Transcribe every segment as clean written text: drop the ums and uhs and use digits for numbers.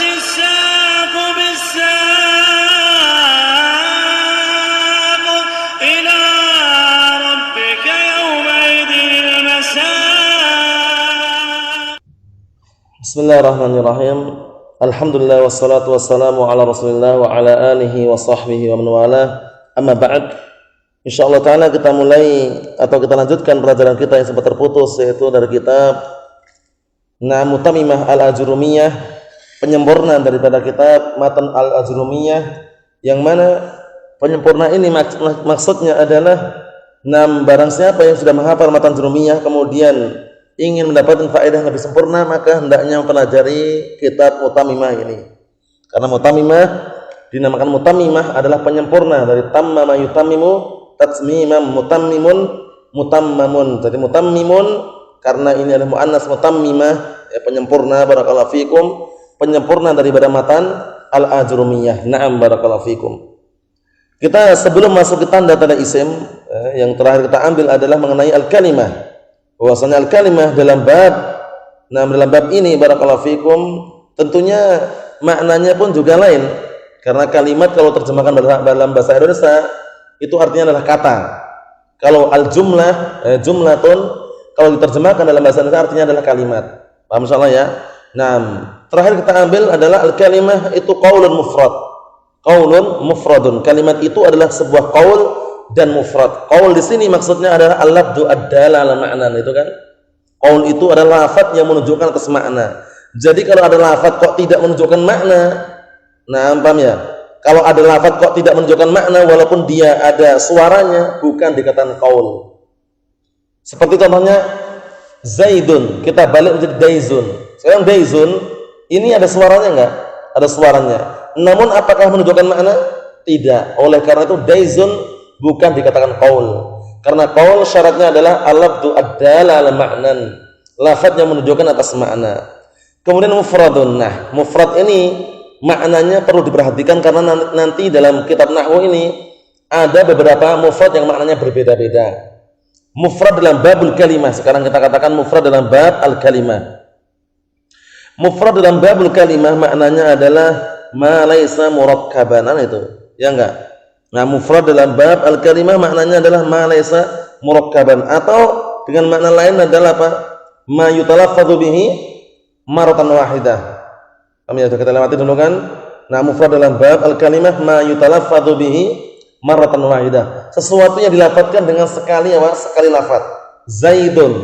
الساق بالساق إلى ربك يومئذ المساق. Bismillahirrahmanirrahim. Alhamdulillah wassalatu wassalamu ala Rasulillah wa ala alihi wa sahbihi wa man walah. Amma ba'd. Insyaallah taala kita mulai atau kita lanjutkan pelajaran kita yang sempat terputus, yaitu dari kitab Mutamimah Al-Ajurumiyah, penyempurna daripada kitab Matan Al-Ajurumiyah, yang mana penyempurna ini maksudnya adalah barang siapa yang sudah menghafal Matan Ajurumiyah kemudian ingin mendapatkan faedah yang lebih sempurna, maka hendaknya mempelajari kitab Mutamimah ini. Karena Mutamimah dinamakan Mutamimah adalah penyempurna dari tammama yutammimu, tatsmimam, mutammimun, mutammamun. Jadi mutammimun karena ini adalah muannas, mutammimah ya penyempurna, barakallahu fikum, penyempurna daripada matan Al-Ajurumiyah. Na'am, barakallahu fikum. Kita sebelum masuk ke tanda-tanda isim, yang terakhir kita ambil adalah mengenai al-kalimah. Bahwasanya al-kalimah dalam bab ini barakallahu fikum tentunya maknanya pun juga lain. Karena kalimat kalau terjemahkan dalam bahasa Indonesia itu artinya adalah kata. Kalau al-jumlah, jumlatun, kalau diterjemahkan dalam bahasa Indonesia artinya adalah kalimat. Paham insyaallah ya? Nah, terakhir kita ambil adalah al-kalimah itu qaulun mufrad. Qaulun mufradun. Kalimat itu adalah sebuah qaul dan mufrad. Qaul di sini maksudnya adalah al-lafdhu ad-dal ala ma'nan, itu kan? Qaul itu adalah lafaz yang menunjukkan atas makna. Jadi kalau ada lafaz kok tidak menunjukkan makna, nah, paham ya? Kalau ada lafaz kok tidak menunjukkan makna walaupun dia ada suaranya, bukan dikatakan qaul. Seperti contohnya Zaidun, kita balik menjadi Daizun. Sekarang Daizun ini ada suaranya enggak? Ada suaranya. Namun apakah menunjukkan makna? Tidak. Oleh karena itu Daizun bukan dikatakan qaul. Karena qaul syaratnya adalah al-lafdhu ad-dal ala ma'nan, lafaz yang menunjukkan atas makna. Kemudian mufradun. Nah, mufrad ini maknanya perlu diperhatikan karena nanti dalam kitab nahwu ini ada beberapa mufrad yang maknanya berbeda-beda. Mufrad dalam babul kalimah, sekarang kita katakan mufrad dalam bab al-kalimah. Mufrad dalam babul kalimah maknanya adalah ma laisa murakkaban, itu ya enggak? Nah, mufrad dalam bab al-kalimah maknanya adalah ma laisa murakkaban, atau dengan makna lain adalah apa? Ma yutalaffadhu bihi maratan wahidah. Kami sudah kita lewati dulu kan? Nah, mufrad dalam bab al-kalimah ma yutalaffadhu bihi maratan wahidah, sesuatu yang dilafadzkan dengan sekali lafaz. Zaidun,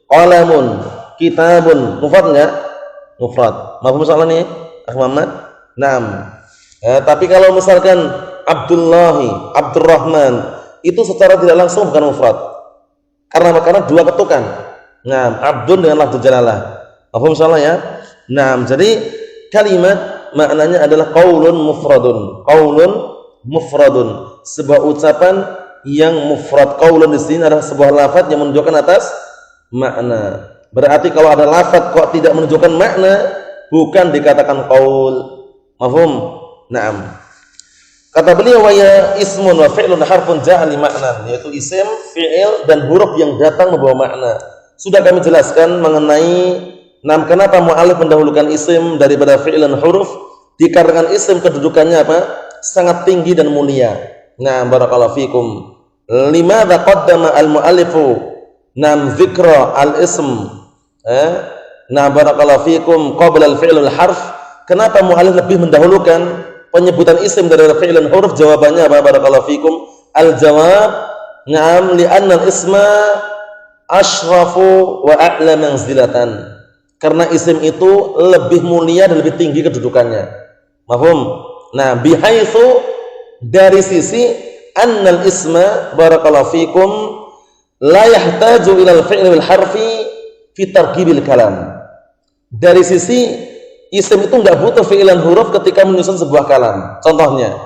qalamun, kitabun, mufrad enggak? Mufrad. Mafhum soal ini, Akh Muhammad? Naam. Ya, tapi kalau misalkan Abdullahi, Abdurrahman, itu secara tidak langsung bukan mufrad. Karena dua ketukan. Naam, abdun dengan lafdz jalalah. Mafhum soal ya? Naam. Jadi kalimat maknanya adalah qaulun mufradun. Qaulun mufradun, sebuah ucapan yang mufrad. Qaulun di sini adalah sebuah lafaz yang menunjukkan atas makna. Berarti kalau ada lafaz kok tidak menunjukkan makna, bukan dikatakan qaul. Mafhum? Naam. Kata beliau, wa ya ismun wa fi'lun harfun ja'a li ma'nan, yaitu isim, fi'il dan huruf yang datang membawa makna. Sudah kami jelaskan mengenai kenapa mu'alif mendahulukan isim daripada fi'il dan huruf, dikarenakan isim kedudukannya apa? Sangat tinggi dan mulia. Nah, barakallahu fikum. Limadza qaddama al-mu'allifu dzikra al-ism? Nah, barakallahu fikum qabla al-fi'l al-harf. Kenapa mu'allif lebih mendahulukan penyebutan isim dari fi'il dan huruf? Jawabannya apa? Barakallahu fikum. Al-jawab, na'am, li'anna al-isma asyrafu wa a'la manzilatan. Karena isim itu lebih mulia dan lebih tinggi kedudukannya. Mafhum? Nah, bihaitsu, dari sisi annal isma barakallahu fikum la yahtaju ila al-fi'l wal harfi fi tarkibil kalam. Dari sisi isim itu enggak butuh fi'il dan huruf ketika menyusun sebuah kalam. Contohnya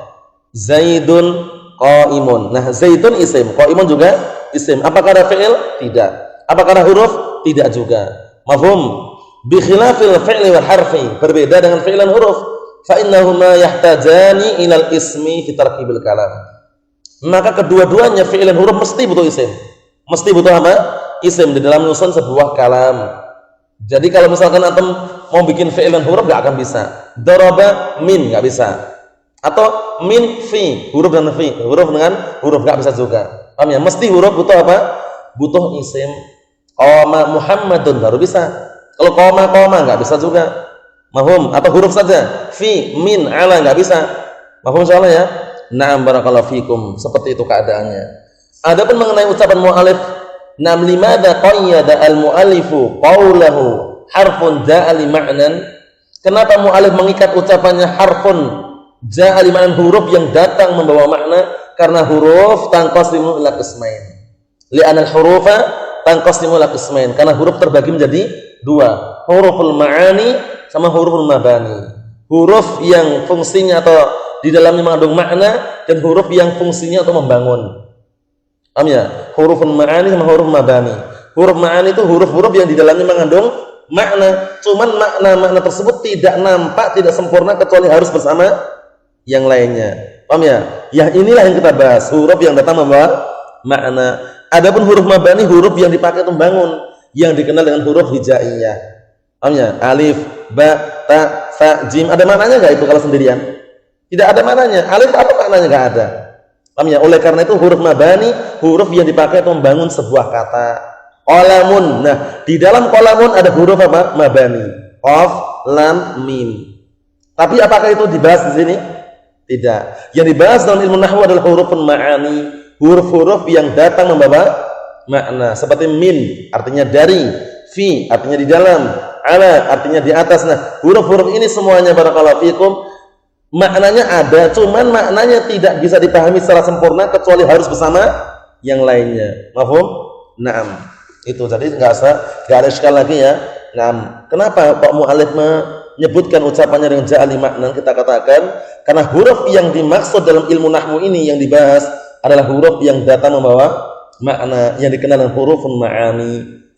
Zaidun qaimun. Nah, Zaidun isim, qaimun juga isim. Apakah ada fi'il? Tidak. Apakah ada huruf? Tidak juga. Mafhum? Bi khilafil fi'li wal harfi, berbeda dengan fi'il dan huruf. Fa innahuma yahtajani ilal ismi fi tarkibil kalam. Maka kedua-duanya fi'il dan huruf mesti butuh isim. Mesti butuh apa? Isim di dalam menyusun sebuah kalam. Jadi kalau misalkan antum mau bikin fi'il dan huruf nggak akan bisa. Daraba min nggak bisa. Atau min fi, huruf dan fi, huruf dengan huruf nggak bisa juga. Paham ya? Mesti huruf butuh apa? Butuh isim. Qama Muhammadun baru bisa. Kalau koma nggak bisa juga. Mahum atau huruf saja. Fi, min, ala nggak bisa. Mahum insyaallah ya. Na'am barakallahu fikum. Seperti itu keadaannya. Adapun mengenai ucapan mu'alif, nam limadza qayyada al-mu'allifu qawlahu harfun ja'a li ma'nan. Kenapa mu'alif mengikat ucapannya harfun ja'a li ma'nan, huruf yang datang membawa makna? Karena huruf tanqasimu ila qismain. Li'anna al-hurufa tanqasimu ila qismain. Karena huruf terbagi menjadi dua, huruful ma'ani sama huruful mabani. Huruf yang fungsinya atau di dalamnya mengandung makna, dan huruf yang fungsinya untuk membangun. Paham ya? Huruful ma'ani sama huruf mabani. Huruf ma'ani itu huruf-huruf yang di dalamnya mengandung makna, cuman makna-makna tersebut tidak nampak, tidak sempurna kecuali harus bersama yang lainnya. Paham ya? Ya inilah yang kita bahas, huruf yang datang membawa makna. Adapun huruf mabani, huruf yang dipakai untuk membangun, yang dikenal dengan huruf hijaiyah. Paham ya? Alif, ba, ta, sa, jim. Ada maknanya enggak itu kalau sendirian? Tidak ada maknanya. Alif apa maknanya? Enggak ada. Paham ya? Oleh karena itu huruf mabani, huruf yang dipakai untuk membangun sebuah kata. Qalamun. Nah, di dalam qalamun ada huruf apa? Mabani. Qaf, lam, mim. Tapi apakah itu dibahas di sini? Tidak. Yang dibahas dalam ilmu nahwu adalah hurufun ma'ani, huruf-huruf yang datang membawa makna. Seperti min artinya dari, fi artinya di dalam, ala artinya di atas. Nah, huruf-huruf ini semuanya barakallahu fikum maknanya ada, cuman maknanya tidak bisa dipahami secara sempurna kecuali harus bersama yang lainnya. Mafhum? Naam. Itu jadi enggak ada iskal lagi ya. Naam. Kenapa Pak Mu'alif menyebutkan ucapannya dengan ja'ali makna? Kita katakan karena huruf yang dimaksud dalam ilmu nahwu ini yang dibahas adalah huruf yang datang membawa makna, yang dikenal dengan hurufun ma'ani.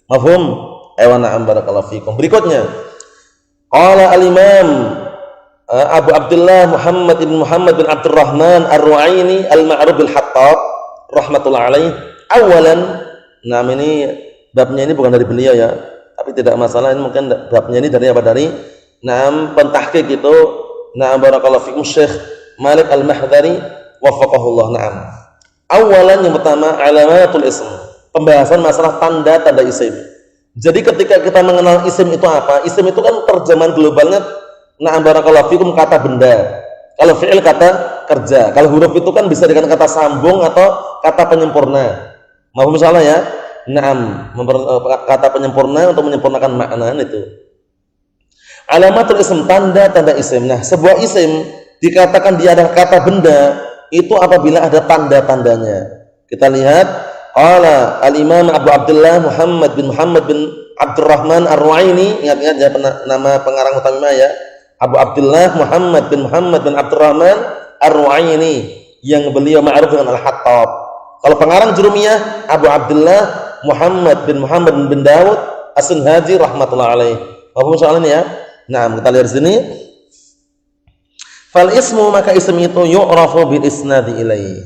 Mafhum? Ayo na'am barakallahu fikum. Berikutnya qala al-imam Abu Abdullah Muhammad bin Abdurrahman Ar-Ru'aini al-Ma'ruf bil Hattab rahmatullah alaih. Awalan, nah ini babnya ini bukan dari beliau ya, tapi tidak masalah, ini mungkin babnya ini dari apa, dari pentahqiq itu. Na'am barakallahu fikum Syekh Malik Al-Mahdari wafaqahullah. Na'am. Awalan, yang pertama alamatul ism, pembahasan masalah tanda-tanda isim. Jadi ketika kita mengenal isim itu apa? Isim itu kan terjemahan globalnya, na'am barakallahu fikum, kata benda. Kalau fi'il kata kerja. Kalau huruf itu kan bisa dengan kata sambung atau kata penyempurna. Mau misalnya ya, na'am, kata penyempurna untuk menyempurnakan makna itu. Alamatul ism, tanda-tanda isim. Nah, sebuah isim dikatakan dia adalah kata benda itu apabila ada tanda-tandanya. Kita lihat qala al-imam Abu Abdullah Muhammad bin Abdurrahman Ar-Ru'aini. Ingat-ingat ya nama pengarang utama ya. Abu Abdullah Muhammad bin Abdurrahman Ar-Ru'aini, yang beliau ma'ruf dengan Al-Hattab. Kalau pengarang jurumiyah Abu Abdullah Muhammad bin Dawud As-Sunhaji rahmatullah alaih. Apa soalan ini ya? Nah, kita lihat di sini. Fal ismu, maka ism itu yu'rafu bil isnadi ilaih.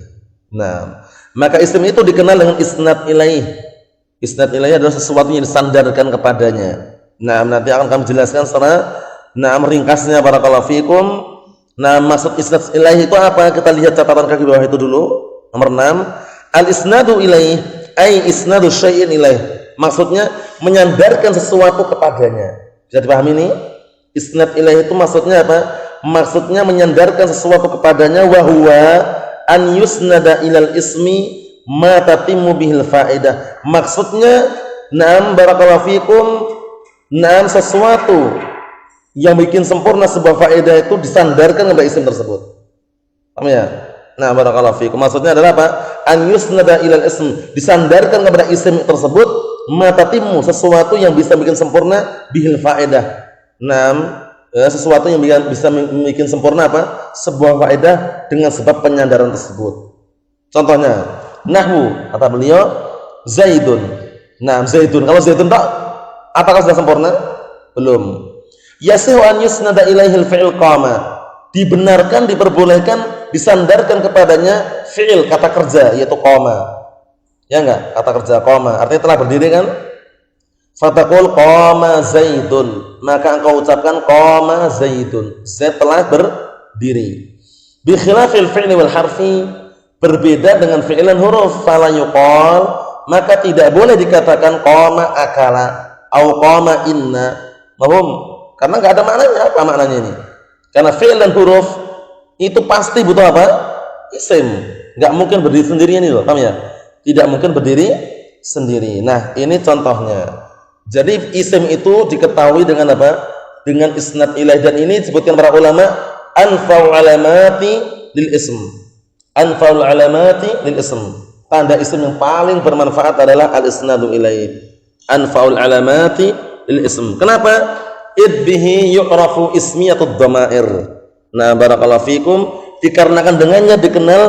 Nah, maka ism itu dikenal dengan isnad ilaih. Isnad ilaih adalah sesuatu yang disandarkan kepadanya. Nah, nanti akan kami jelaskan secara ringkasnya barakallahu fikum. Nah, maksud isnad ilaih itu apa? Kita lihat catatan kaki bawah itu dulu. Nomor 6, al isnadu ilaih ai isnadu syai'in ilaih. Maksudnya menyandarkan sesuatu kepadanya. Bisa dipahami ini? Isnad ilaih itu maksudnya apa? Maksudnya menyandarkan sesuatu kepadanya, wa huwa an yusnada ilal ismi ma tatimmu bihil faedah. Maksudnya na'am barakallahu fikum, na'am sesuatu yang bikin sempurna sebuah faedah itu disandarkan kepada isim tersebut. Paham ya? Nah, barakallahu fikum, maksudnya adalah apa? An yusnada ilal ism, disandarkan kepada isim tersebut, ma tatimmu, sesuatu yang bisa bikin sempurna bihil faedah. Sesuatu yang bisa bikin sempurna apa? Sebuah faedah dengan sebab penyandaran tersebut. Contohnya, nahwu, kata beliau, Zaidun. Nah, Zaidun. Kalau Zaidun tak, apakah sudah sempurna? Belum. Yasihu an yusnada ilaihil fi'il qama. Dibenarkan, diperbolehkan, disandarkan kepadanya fi'il, kata kerja, yaitu qama. Ya enggak? Kata kerja qama. Artinya telah berdiri kan? Fataqul qama Zaidun, maka engkau ucapkan qama Zaidun, Zaid telah berdiri. Bi khilafil fi'li wal harfi, berbeda dengan fi'il dan huruf. Fala yuqal, maka tidak boleh dikatakan qama akala au qama inna. Mahum? Karena enggak ada maknanya. Apa maknanya ini? Karena fi'il dan huruf itu pasti butuh apa? Isim. Enggak mungkin berdiri sendiri ini loh, paham ya? Tidak mungkin berdiri sendiri. Nah, ini contohnya. Jadi isim itu diketahui dengan apa? Dengan isnad ilaih, dan ini disebutkan para ulama anfa'ul alamati lil ism. Anfa'ul alamati lil ism. Tanda isim yang paling bermanfaat adalah al isnadu ilaih. Anfa'ul alamati lil ism. Kenapa? Id bihi yu'rafu ismiyatud dhamair. Nah, barakallahu fikum, dikarenakan dengannya dikenal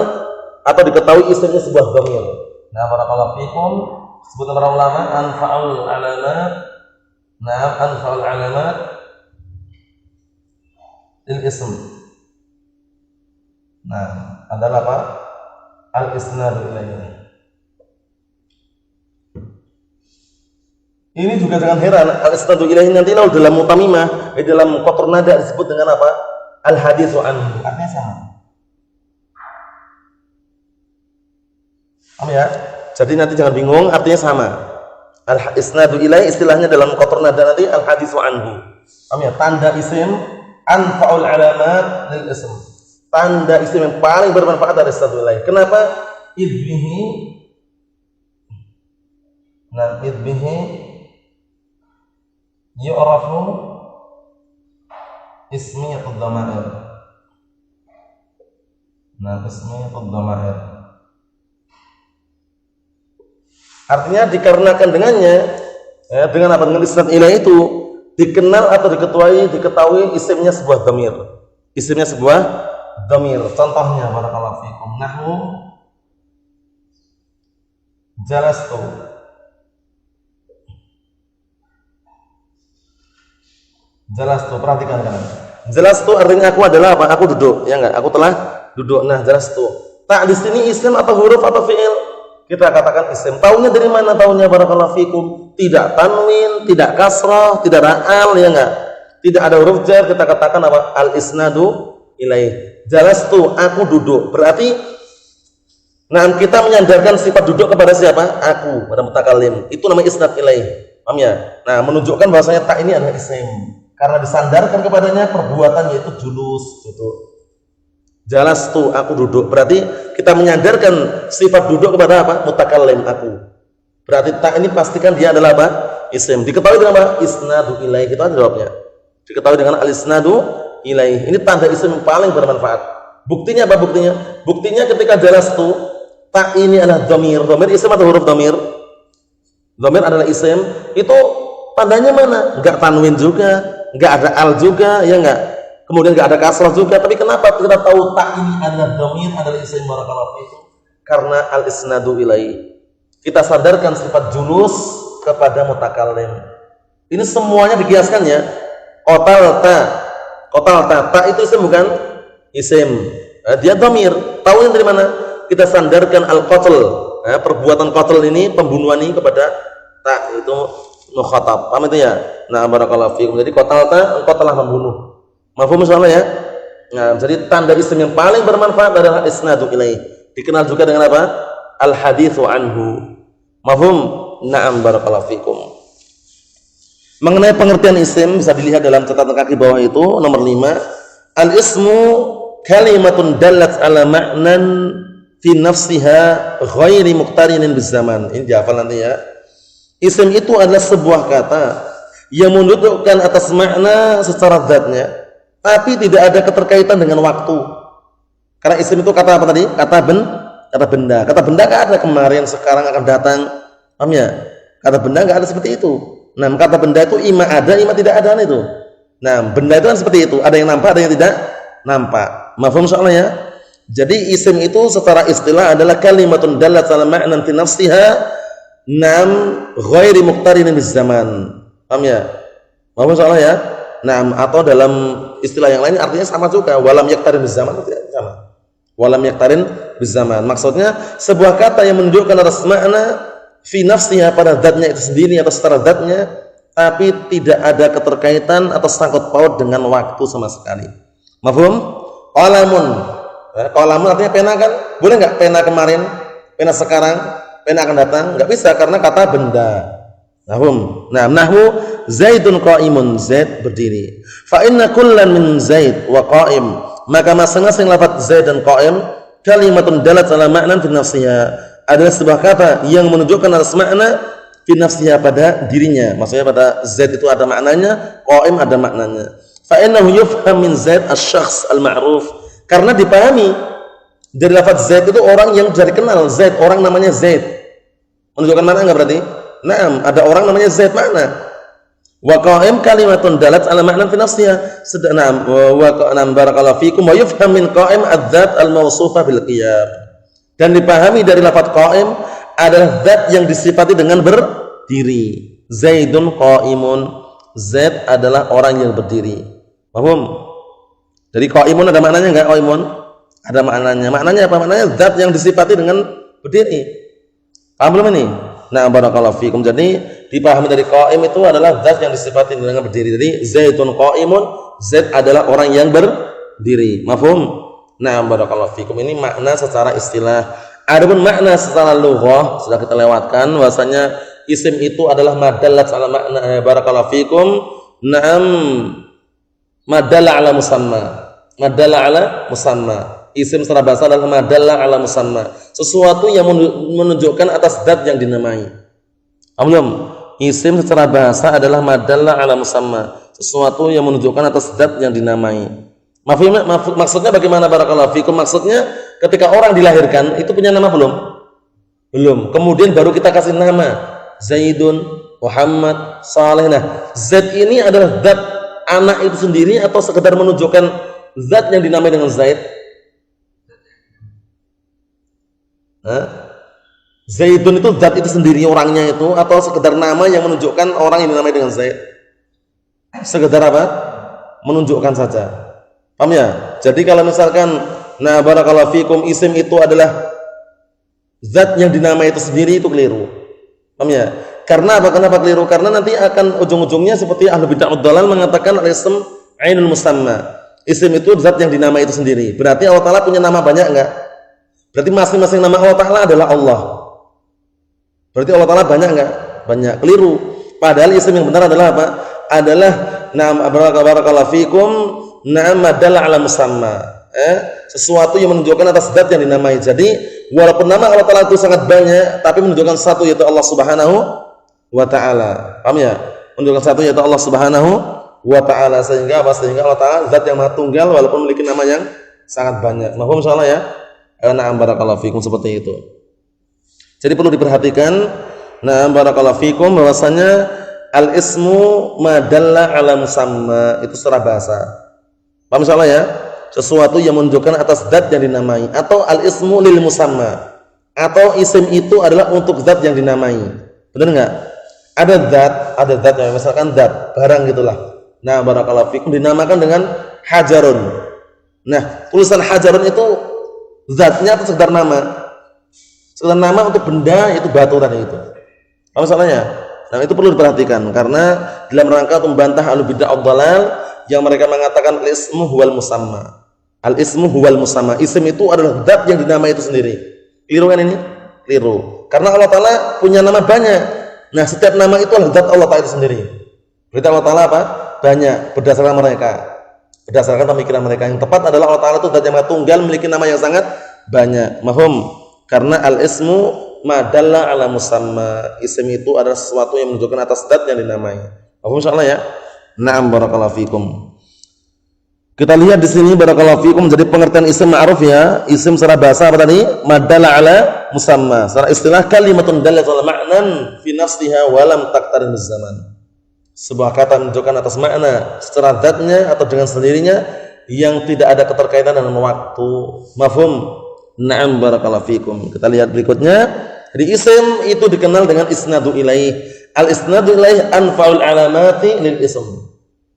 atau diketahui isimnya sebuah dhamir. Nah, barakallahu fikum, sebutan para ulama anfa'ul alamat. Nah, anfa'ul alamat lil ism. Nah, adalah apa? Al isnadu ilaih. Ini juga jangan heran, al isnadu ilaih nanti dalam mutamimah, dalam qatrun nada disebut dengan apa? Al haditsu anhu. Artinya sama. Paham ya? Jadi nanti jangan bingung, artinya sama. Al isnadu ilaih istilahnya dalam qatrun nada nanti al haditsu anhu. Paham ya? Tanda isim anfa'ul alamat lil ism. Tanda isim yang paling bermanfaat dari isnadu ilaih. Kenapa? Idbihi. Nah, idbihi yu'rafu ismiyatud dhamair. Nah, ismiyatud dhamair. Artinya dikarenakan dengannya, dengan apa? Dengan isnad ilaih itu dikenal atau diketahui isimnya sebuah dhamir. Isimnya sebuah dhamir. Contohnya barakallahu fikum, nahwu jalastu. Jalastu, perhatikan kan. Jalastu artinya aku adalah apa? Aku duduk, ya enggak? Aku telah duduk. Nah, jalastu. Tak di sini isim atau huruf atau fi'il? Kita katakan isim. Taunya dari mana taunya barakallahu fikum? Tidak tanwin, tidak kasrah, tidak ra'al, ya enggak? Tidak ada huruf jar, kita katakan apa? Al isnadu ilaih. Jalastu, aku duduk. Berarti nah, kita menyandarkan sifat duduk kepada siapa? Aku, pada mutakallim. Itu namanya isnad ilaih. Paham ya? Nah, menunjukkan bahwasanya tak ini adalah isim. Karena disandarkan kepadanya perbuatan, yaitu julus, duduk. Jalastu, aku duduk. Berarti kita menyandarkan sifat duduk kepada apa? Mutakallim, aku. Berarti tak ini pastikan dia adalah apa? Isim. Diketahui dengan apa? Isnadu ilaih. Itu ada jawabnya. Diketahui dengan al isnadu ilaih. Ini tanda isim yang paling bermanfaat. Buktinya apa buktinya? Buktinya ketika jalastu, tak ini adalah dhamir. Dhamir isim atau huruf dhamir? Dhamir adalah isim. Itu tandanya mana? Enggak tanwin juga, enggak ada al juga, ya enggak? Kemudian enggak ada kasrah juga. Tapi kenapa kita tahu tak ini adalah dhamir, adalah isim barakallahu fikum? Karena al isnadu ilaih. Kita sadarkan sifat julus kepada mutakallim. Ini semuanya dikiaskan ya. Qatalta, ta itu isim bukan? Isim. Dia dhamir. Tahu dari mana? Kita sandarkan al-qatl. Perbuatan qatl ini, pembunuhan ini kepada ta, itu mukhatab. Paham itu ya? Nah, barakallahu fikum. Jadi qatalta, engkau telah membunuh. Mafhum insyaallah ya? Nah, jadi tanda isim yang paling bermanfaat adalah isnadu ilaih. Dikenal juga dengan apa? Al haditsu anhu. Mafhum? Na'am, barakallahu fikum. Mengenai pengertian isim bisa dilihat dalam catatan kaki bawah itu nomor 5. Al ismu kalimatun dallat ala ma'nan fi nafsiha ghairi muqtarinin biz zaman. Ini dihafal nanti ya. Isim itu adalah sebuah kata yang menunjukkan atas makna secara zatnya, tapi tidak ada keterkaitan dengan waktu. Karena isim itu kata apa tadi? Kata benda. Kata benda enggak ada kemarin, sekarang, akan datang. Paham ya? Kata benda enggak ada seperti itu. Nah, kata benda itu ima ada, ima tidak ada itu. Nah, benda itu kan seperti itu, ada yang nampak, ada yang tidak nampak. Mafhum soalnya ya? Jadi isim itu secara istilah adalah kalimatun dallat ala ma'nan fi nafsiha nam ghairi muqtarinin biz zaman. Paham ya? Mafhum soalnya ya? Nah, atau dalam istilah yang lain artinya sama juga, walam yaktarin biz zaman, tidak sama. Walam yaktarin biz zaman. Maksudnya sebuah kata yang menunjukkan atas makna fi nafsiha pada zatnya itu sendiri atau secara zatnya tapi tidak ada keterkaitan atau sangkut paut dengan waktu sama sekali. Mafhum? Qalamun. Qalamun artinya pena kan? Boleh enggak pena kemarin, pena sekarang, pena akan datang? Enggak bisa karena kata benda. Mafhum? Nah, nahwu Zaidun qa'imun, Zaid berdiri. Fa inna kullan min Zaid wa qa'im, maka masing-masing lafaz Zaid dan qa'im kalimatun dalat ala ma'nan fi nafsiha, adalah sebuah kata yang menunjukkan atas makna fi nafsiha pada dirinya. Maksudnya pada Zaid itu ada maknanya, qa'im ada maknanya. Fa innahu yufham min Zaid asy-syakhs al-ma'ruf, karena dipahami dari lafaz Zaid itu orang yang sudah dikenal. Zaid, orang namanya Zaid. Menunjukkan makna enggak berarti? Naam, ada orang namanya Zaid, makna. Wa qa'im kalimatun dalat ala ma'nan fi nafsiha. Sedang wa qa'am barakallahu fikum wa yufham min qa'im adzat al-mawsufa bil qiyam. Dan dipahami dari lafaz qa'im adalah zat yang disifati dengan berdiri. Zaidun qa'imun, Zaid adalah orang yang berdiri. Paham? Jadi qa'imun ada maknanya enggak qa'imun? Ada maknanya. Maknanya apa? Maknanya zat yang disifati dengan berdiri. Paham belum ini? Nah, barakallahu fikum. Jadi dipahami dari qa'im itu adalah zat yang disifati dengan berdiri. Jadi Zaidun qa'imun, Zaid adalah orang yang berdiri. Mafhum? Nah, barakallahu fikum. Ini makna secara istilah. Adapun makna secara lughah sudah kita lewatkan, bahwasanya isim itu adalah madallat ala makna, barakallahu fikum. Naam, madalla ala musamma. Madalla ala musamma. Isim secara bahasa adalah madalla ala musamma, sesuatu yang menunjukkan atas zat yang dinamai. Belum? Isim secara bahasa adalah madalla ala musamma, sesuatu yang menunjukkan atas zat yang dinamai. Maksudnya bagaimana barakallahu fikum? Maksudnya ketika orang dilahirkan itu punya nama belum? Belum. Kemudian baru kita kasih nama Zaidun, Muhammad, Saleh. Nah, zat ini adalah zat anak itu sendiri atau sekedar menunjukkan zat yang dinamai dengan Zaid? Zaidun itu zat itu sendiri orangnya itu, atau sekedar nama yang menunjukkan orang yang dinamai dengan Zaid? Sekedar apa? Menunjukkan saja. Paham ya? Jadi kalau misalkan nah barakallahu fikum isim itu adalah zat yang dinamai itu sendiri, itu keliru. Paham ya? Karena apa? Kenapa keliru? Karena nanti akan ujung-ujungnya seperti ahlu bid'ah ad-dhalal mengatakan al-ism ainul musamma. Isim itu zat yang dinamai itu sendiri. Berarti Allah Ta'ala punya nama banyak enggak? Berarti masing-masing nama Allah Ta'ala adalah Allah. Berarti Allah Ta'ala banyak enggak? Banyak. Keliru. Padahal isim yang benar adalah apa? Adalah na'am barakallahu fikum, na'am madalla ala musamma. Sesuatu yang menunjukkan atas zat yang dinamai. Jadi walaupun nama Allah Ta'ala itu sangat banyak, tapi menunjukkan satu, yaitu Allah Subhanahu wa Ta'ala. Paham ya? Menunjukkan satu, yaitu Allah Subhanahu wa Ta'ala. Sehingga apa? Sehingga Allah Ta'ala zat yang maha tunggal walaupun memiliki nama yang sangat banyak. Mafhum insyaallah ya? Na'am barakallahu fikum, seperti itu. Jadi perlu diperhatikan, na'am barakallahu fikum, bahwasanya al-ismu madalla ala musamma itu secara bahasa. Paham insyaallah ya? Sesuatu yang menunjukkan atas zat yang dinamai, atau al-ismu lil musamma, atau isim itu adalah untuk zat yang dinamai. Benar enggak? Ada zat yang misalkan zat barang gitulah. Nah, barakallahu fikum dinamakan dengan hajarun. Nah, tulisan hajarun itu zatnya atau sekedar nama? Sekedar nama untuk benda, itu batu tadi itu. Apa masalahnya? Nah, itu perlu diperhatikan karena dalam rangka untuk membantah ahlu bid'ah ad-dhalal yang mereka mengatakan al-ismu huwal musamma. Al-ismu huwal musamma. Isim itu adalah zat yang dinamai itu sendiri. Keliru kan ini? Keliru. Karena Allah Ta'ala punya nama banyak. Nah, setiap nama itu adalah zat Allah Ta'ala itu sendiri. Berarti Allah Ta'ala apa? Banyak berdasarkan mereka. Berdasarkan pemikiran mereka. Yang tepat adalah Allah Ta'ala itu zat yang tunggal, memiliki nama yang sangat banyak. Mahum. Karena al-ismu madalla ala musamma. Isim itu adalah sesuatu yang menunjukkan atas zat yang dinamai. Mahum insyaallah ya. Na'am barakallahu fikum. Kita lihat di sini barakallahu fikum, jadi pengertian isim ma'ruf ya. Isim secara bahasa apa tadi? Madalla ala musamma. Secara istilah kalimatun dalat ala ma'nan fi nafsiha wa lam taqtarin zaman. Sebuah kata menunjukkan atas makna secara zatnya atau dengan sendirinya yang tidak ada keterkaitan dengan waktu. Mafhum? Na'am barakallahu fikum. Kita lihat berikutnya. Jadi isim itu dikenal dengan isnadu ilaih. Al-isnadu ilaih anfa'ul alamati lil ism.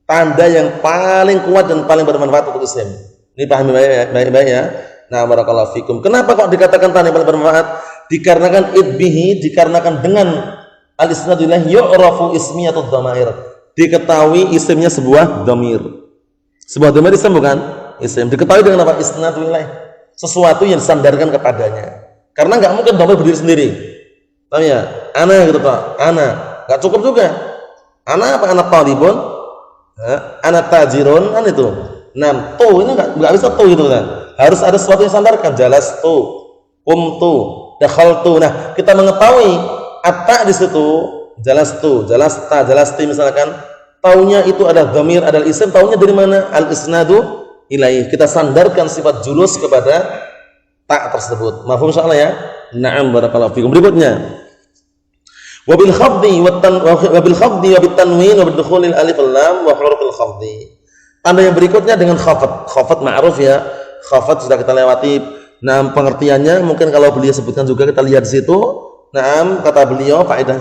Tanda yang paling kuat dan paling bermanfaat untuk isim. Ini pahami baik-baik ya. Nah, barakallahu fikum. Kenapa kok dikatakan tanda yang paling bermanfaat? Dikarenakan idbihi, dikarenakan dengan Al-isnadu ilaihi yu'rafu ismiyatud dhamair. Diketahui isimnya sebuah dhamir. Sebuah dhamir isim bukan? Isim. Diketahui dengan apa? Isnadu ilaihi. Sesuatu yang disandarkan kepadanya. Karena enggak mungkin dhamir berdiri sendiri. Paham ya? Ana gitu Pak. Ana. Enggak cukup juga. Ana apa? Ana talibun. Ana tajirun kan itu. Nah, tu ini enggak bisa tu gitu kan. Harus ada sesuatu yang sandarkan. Jalastu, qumtu, dakhaltu. Nah, kita mengetahui at-ta di situ, jalastu, jalasta, jalasti misalkan, taunya itu ada dhamir, ada isim, taunya dari mana? Al-isnadu ilaihi. Kita sandarkan sifat julus kepada ta tersebut. Mafhum insyaallah ya? Na'am barakallahu fikum. Berikutnya. Wa bil khafdi wa bit tanwin wa bid dukhulil alif lam wa hurufil khafdi. Tanda yang berikutnya dengan khafat. Khafat ma'ruf ya. Khafat sudah kita lewati. Nah, pengertiannya mungkin kalau beliau sebutkan juga kita lihat di situ. Nah, kata beliau faedah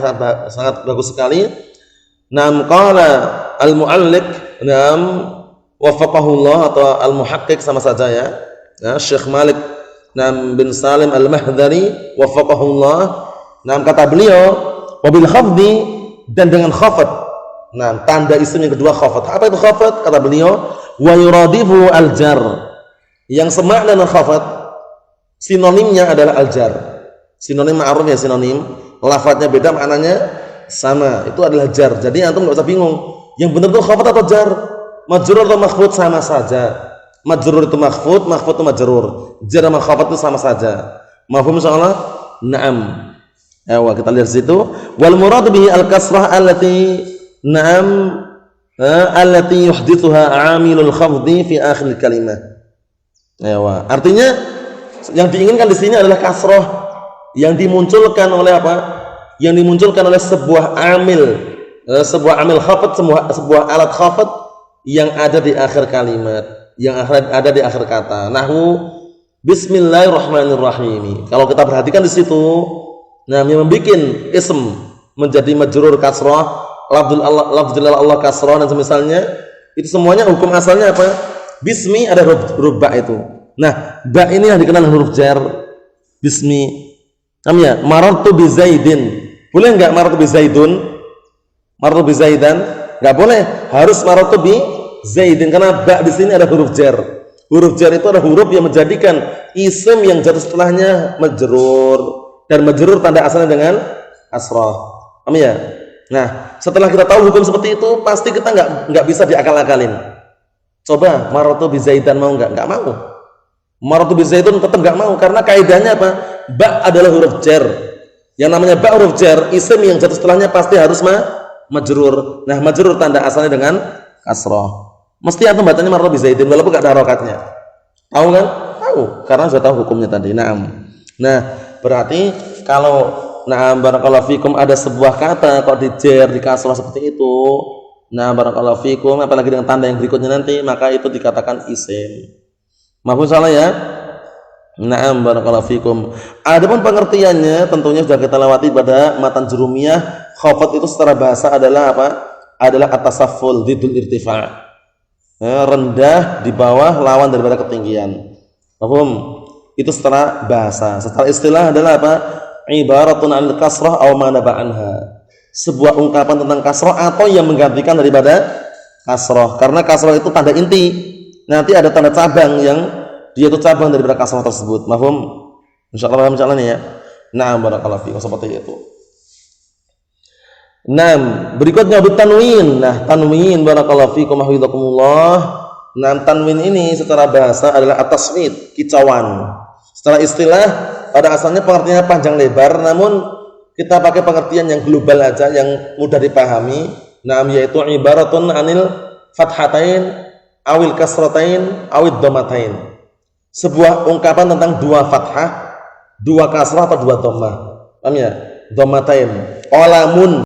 sangat bagus sekali. Nam qala al-mu'alliq, nam waffaqahullah atau al-muhaqqiq sama saja ya. Nah, Syekh Malik nam bin Salim al-Mahdari waffaqahullah. Nam kata beliau wabil khafdi dan dengan khafat. Nah, tanda isim yang kedua khafat. Apa itu khafat? Kata beliau wa yuradifu al-jar. Yang semakna dengan khafat sinonimnya adalah al-jar. Sinonim ma'ruf ya, sinonim. Lafadznya beda, maknanya sama. Itu adalah jar. Jadi antum enggak usah bingung. Yang benar itu khafat atau jar? Majrur atau makhfud sama saja. Majrur itu makhfud, makhfud itu majrur. Jar sama khafat itu sama saja. Mafhum insyaallah? Naam. Ayo kita lihat situ. Wal murad bihi al-kasrah allati na'am allati yuhdithuha 'amilul khafdi fi akhir kalimah. Ayo. Artinya yang diinginkan di sini adalah kasrah yang dimunculkan oleh apa? Yang dimunculkan oleh sebuah amil khafat, sebuah alat khafat yang ada di akhir kalimat, yang ada di akhir kata. Nahwu bismillahirrahmanirrahim. Kalau kita perhatikan di situ, nah yang membuat ism menjadi majrur kasrah, lafzul Allah kasrah dan semisalnya, itu semuanya hukum asalnya apa? Bismi ada huruf ba itu. Nah, ba ini yang dikenal huruf jar. Bismi. Namanya marartu bi Zaidin. Boleh enggak marartu bi Zaidun? Marartu bi Zaidan? Enggak boleh. Harus marartu bi Zaidin karena ba di sini ada huruf jar. Huruf jar itu adalah huruf yang menjadikan isim yang jatuh setelahnya majrur dan majrur tanda asalnya dengan kasrah. Paham ya? Nah, setelah kita tahu hukum seperti itu, pasti kita enggak bisa diakal-akalin. Coba marartu bi Zaidan mau enggak? Enggak mau. Marartu bi Zaidun tetap enggak mau karena kaidahnya apa? Ba adalah huruf jar. Yang namanya ba huruf jar, isim yang jatuh setelahnya pasti harus majrur. Nah, majrur tanda asalnya dengan kasrah. Mesti antum bacanya marartu bi Zaidin walaupun enggak ada harokatnya. Tahu kan? Tahu, karena sudah tahu hukumnya tadi. Naam. Nah, berarti kalau na'am barakallahu fikum ada sebuah kata kok dijer di kasrah seperti itu. Nah, barakallahu fikum apalagi dengan tanda yang berikutnya nanti, maka itu dikatakan isim. Mahfuz salah ya? Na'am barakallahu fikum. Adapun pengertiannya tentunya sudah kita lewati pada matan jurumiyah. Khafat itu secara bahasa adalah apa? Adalah at-tasafful didul irtifa'. Rendah di bawah lawan daripada ketinggian. Mahfum? Itu secara bahasa. Secara istilah adalah apa? Ibaratun 'anil kasrah aw ma naba anha. Sebuah ungkapan tentang kasrah atau yang menggantikan daripada kasrah. Karena kasrah itu tanda inti. Nanti ada tanda cabang yang dia itu cabang daripada kasrah tersebut. Mafhum? Insyaallah paham insyaallah nih ya. Na'am barakallahu fiikum seperti itu. Naam, berikutnya bitanwin. Nah, tanwin barakallahu fiikum hafizakumullah. Nah, tanwin ini secara bahasa adalah at-tasmit, kicauan. Secara istilah pada asalnya pengertiannya panjang lebar, namun kita pakai pengertian yang global aja yang mudah dipahami. Naam, yaitu ibaratun 'anil fathatain awil kasratain awid dhammatain. Sebuah ungkapan tentang dua fathah, dua kasrah atau dua dhammah. Paham ya? Dhammatain. Qalamun,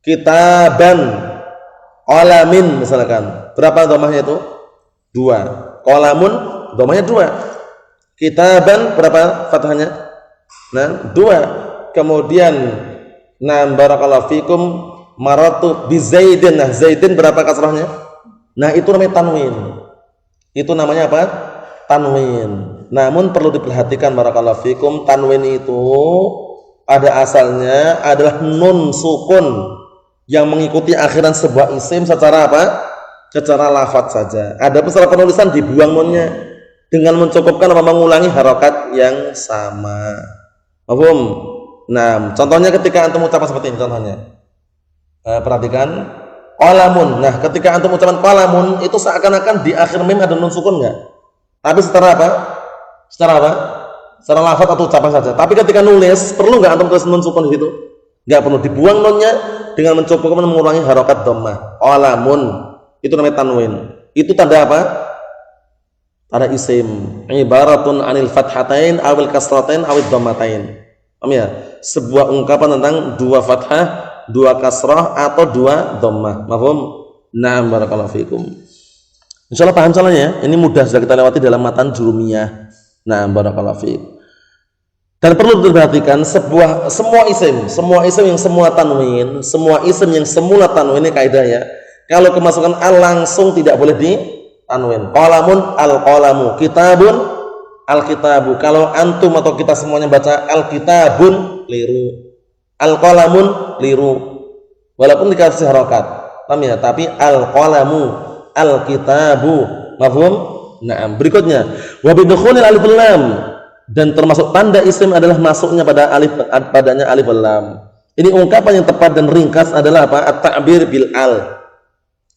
kitaban, qalamin misalkan. Berapa dhammahnya itu? Dua. Qalamun dhammahnya dua. Kitaban berapa fathahnya? Nah, dua. Kemudian barakallahu fikum maratu bi Zaidin. Nah, Zaidin berapa kasrahnya? Nah, itu namanya tanwin. Itu namanya apa? Tanwin. Namun perlu diperhatikan barakallahu fikum, tanwin itu pada asalnya adalah nun sukun yang mengikuti akhiran sebuah isim secara apa? Secara lafadz saja. Ada secara penulisan dibuang nunnya dengan mencukupkan apa? Mengulangi harokat yang sama. Paham? Nah, contohnya ketika antum ucapan seperti ini contohnya. Perhatikan qalamun. Nah, ketika antum ucapan qalamun itu seakan-akan di akhir mim ada nun sukun enggak? Tapi secara apa? Secara apa? Secara lafadz atau ucapan saja. Tapi ketika nulis, perlu enggak antum tulis nun sukun di situ? Enggak perlu, dibuang nunnya dengan mencukupkan mengulangi harokat dhammah. Qalamun. Itu namanya tanwin. Itu tanda apa? Tanda isim. Ibaratun anil fathatain awil kasratain awil dhammatain. Paham ya? Sebuah ungkapan tentang dua fathah, dua kasrah atau dua dhammah. Mafhum? Na'am, barakallahu fikum. Insyaallah paham soalnya ya. Ini mudah sudah kita lewati dalam matan jurumiyah. Na'am, barakallahu fikum. Dan perlu diperhatikan semua isim yang semua tanwin, semua isim yang semula tanwin, ini kaidah ya. Kalau kemasukan al langsung tidak boleh di tanwin. Qalamun al-qalamu, kitabun al-kitabu. Kalau antum atau kita semuanya baca al-kitabun, liru. Al-qalamun, liru. Walaupun dikasih harokat. Paham ya? Tapi al-qalamu, al-kitabu. Mafhum? Nah, berikutnya wa bidukhulil alif lam. Dan termasuk tanda isim adalah masuknya padanya alif lam. Ini ungkapan yang tepat dan ringkas adalah apa? At-ta'bir bil al.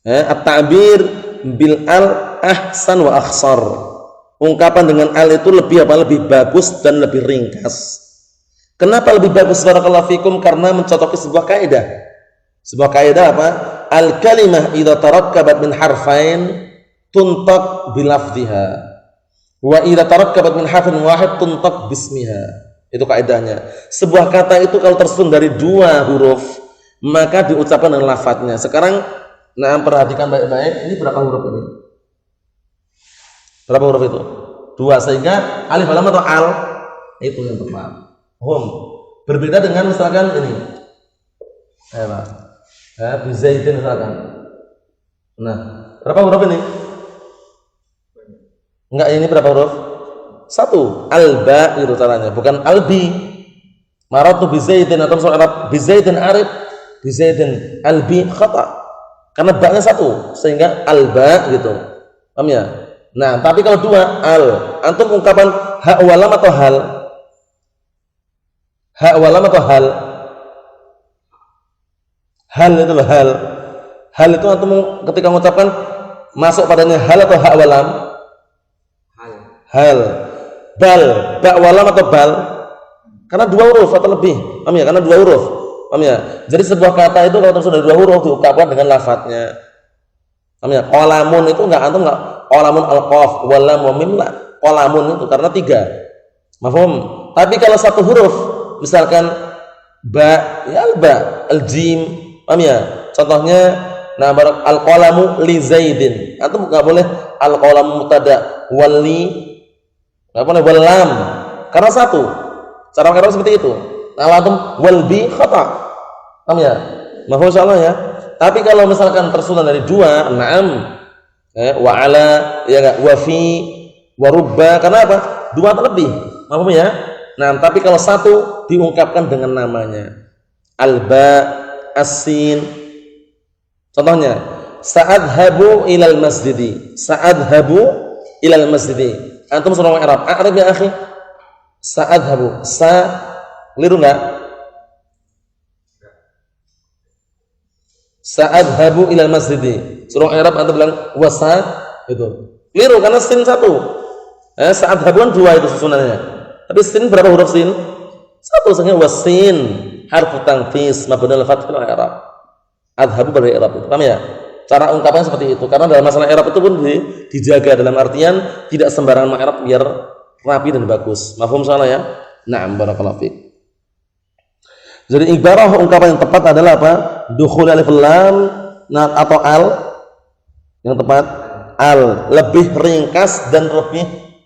At-ta'bir bil al ahsan wa akhsar. Ungkapan dengan al itu lebih apa? Lebih bagus dan lebih ringkas. Kenapa lebih bagus? Barakallahu fikum, karena mencocoki sebuah kaidah. Sebuah kaidah apa? Al kalimah idza tarakkabat min harfain tuntaq bilafdhiha. Wa idza tarakkabat min harfin wahid tuntaq bismiha. Itu kaidahnya. Sebuah kata itu kalau tersusun dari dua huruf, maka diucapkan dengan lafadznya. Sekarang nah perhatikan baik-baik, ini berapa huruf ini? Berapa huruf itu? Dua, sehingga alif lam atau al itu yang tepat. Berbeda dengan misalkan ini. Bizaidin misalkan. Nah, berapa huruf ini? Enggak, ini berapa huruf? Satu. Alba itu caranya, bukan albi. Maratu bizaidin atau soal Arab bizaidin arif, bizaidin albi khata. Karena ba-nya satu sehingga alba gitu. Paham ya? Nah, tapi kalau dua al, antum ungkapan ha wa lam atau hal? Ha wa lam atau hal? Hal itu loh, hal. Hal itu antum ketika mengucapkan masuk padanya hal atau ha wa lam? Hal. Bal, ba wa lam atau bal? Karena dua huruf atau lebih. Paham ya? Karena dua huruf. Paham ya? Jadi sebuah kata itu kalau tersusun dari dua huruf diungkapkan dengan lafadznya. Paham ya? Qalamun itu enggak, antum enggak qalamun al-qaf wa lam wa mim la. Qalamun itu karena tiga. Mafhum? Tapi kalau satu huruf, misalkan ba, ya al-ba, al-jim. Paham ya? Contohnya nah al-qalamu li Zaidin. Antum enggak boleh al-qalamu mubtada wali, enggak boleh wal lam. Karena satu. Cara kira seperti itu. Nah, antum wal bi khata. Paham ya? Mafhum insyaallah ya. Tapi kalau misalkan tersusun dari dua, na'am, wa ala, ya enggak, wa fi, wa rubba, karena apa? Dua atau lebih. Mafhum ya? Nah, tapi kalau satu diungkapkan dengan namanya. Alba, as-sin. Contohnya, sa'adhabu ilal masjidi. Sa'adhabu ilal masjidi. Antum suruh i'rab. A'rab ya akhi. Sa'adhabu. Liru enggak? Sa'adhabu ilal masjidi. Suruh i'rab antum bilang wasa itu. Liru karena sin satu. Sa'adhabu kan dua itu susunannya. Tapi sin berapa huruf sin? Satu, sehingga wasin harfu tangfis mabni al fath fil i'rab. Adhabu pada i'rab itu. Paham ya? Cara ungkapannya seperti itu. Karena dalam masalah i'rab itu pun dijaga dalam artian tidak sembarangan meng'irab biar rapi dan bagus. Mafhum salah ya? Na'am, barakallahu fiik. Jadi ibarah ungkapan yang tepat adalah apa? Dukhul alif lam atau al. Yang tepat al, lebih ringkas dan lebih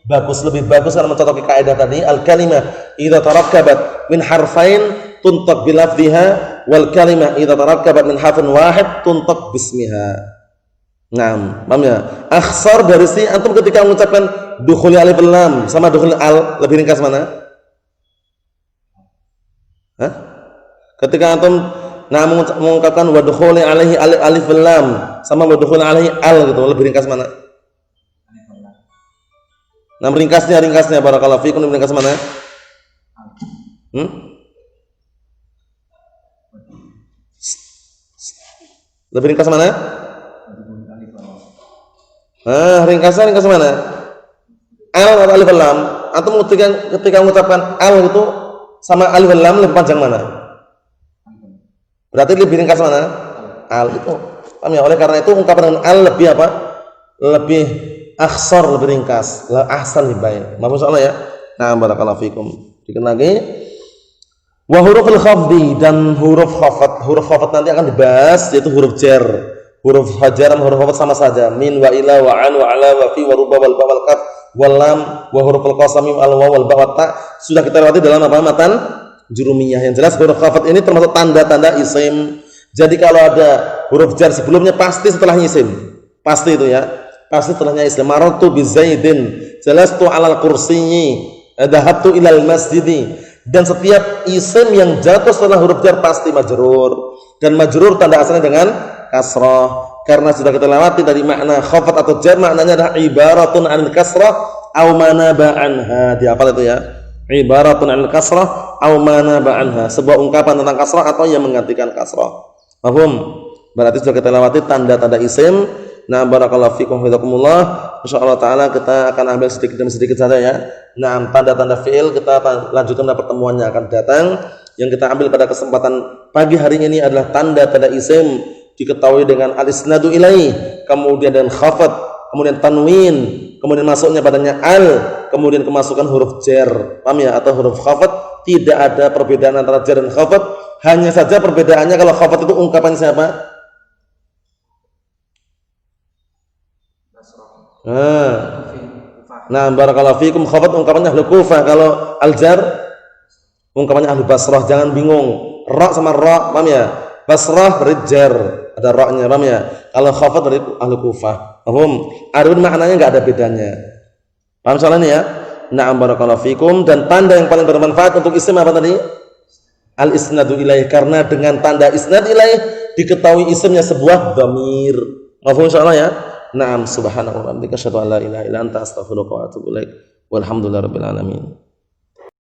bagus, karena mencocoki kaidah tadi al kalimah idza tarakkabat min harfain tuntaq bi lafdhiha wal kalimah idza tarakkabat min harfin wahid tuntaq bismiha. Naam, paham ya? Akhsar dari si antum ketika mengucapkan dukhul alif lam sama dukhul al, lebih ringkas mana? Hah? Ketika antum mengungkapkan wadkhuli alaihi alif lam sama wadkhuli alaihi al gitu, lebih ringkas mana? Nah, ringkasnya barakallahu fikum, ringkas mana? Lebih ringkas mana? Nah, ringkas mana? Al atau alif lam? Atau ketika mengucapkan al itu sama alif lam lebih panjang mana? Berarti lebih ringkas mana? Al itu. Paham ya? Oleh karena itu ungkapan dengan al lebih apa? Lebih akhsar, lebih ringkas. La ahsan libain. Maaf soalnya ya. Nah, barakallahu fikum. Dikit lagi. Wa huruful khafdi, dan huruf khafat. Huruf khafat nanti akan dibahas, yaitu huruf jar. Huruf hajar dan huruf khafat sama saja. Min wa ila wa an wa ala wa fi wa ruba wal ba wal kaf wal lam wa huruful qasam mim al waw wal ba wa ta sudah kita lewati dalam apa? Matan jurumiyah. Yang jelas huruf khafat ini termasuk tanda-tanda isim. Jadi kalau ada huruf jar sebelumnya pasti setelahnya isim. Pasti itu ya. Pasti setelahnya isim. Marartu bi Zaidin, jalastu 'alal kursiyyi, dhahabtu ilal masjidi. Dan setiap isim yang jatuh setelah huruf jar pasti majrur, dan majrur tanda asalnya dengan kasrah. Karena sudah kita lewati tadi makna khafat atau jar, maknanya adalah ibaratun 'anil kasrah aw manaba anha. Dihafal itu ya. Ibaratun 'anil kasrah aw manaba anha, sebuah ungkapan tentang kasrah atau yang menggantikan kasrah. Paham? Berarti sudah kita lewati tanda-tanda isim. Nah, barakallahu fikum hafizakumullah. Insyaallah taala kita akan ambil sedikit demi sedikit saja ya. Nah, tanda-tanda fi'il kita lanjutkan pada pertemuan yang akan datang. Yang kita ambil pada kesempatan pagi hari ini adalah tanda-tanda isim, diketahui dengan al-isnadu ilaih, kemudian dengan khafat, kemudian tanwin, kemudian masuknya padanya al, kemudian kemasukan huruf jar. Paham ya? Atau huruf khafat. Tidak ada perbedaan antara jar dan khafat. Hanya saja perbedaannya kalau khafat itu ungkapan siapa? Nah, barakallahu fikum, khafat ungkapannya ahli Kufah, kalau al-jar ungkapannya ahli Basrah. Jangan bingung, ra sama ra, paham ya? Basrah jar, ada ra-nya, paham ya? Kalau khafat dari ahli Kufah, paham? Adapun maknanya enggak ada bedanya. Paham soal ini ya? Na'am, barakallahu fikum. Dan tanda yang paling bermanfaat untuk isim apa tadi? Al-isnadu ilaih, karena dengan tanda isnad ilaih diketahui isimnya sebuah dhamir. Mafhum insyaallah ya? Naam, subhanallahi wa bihamdihi asyhadu an la ilaha illa anta astaghfiruka wa atubu ilaik. Walhamdulillahirabbil alamin.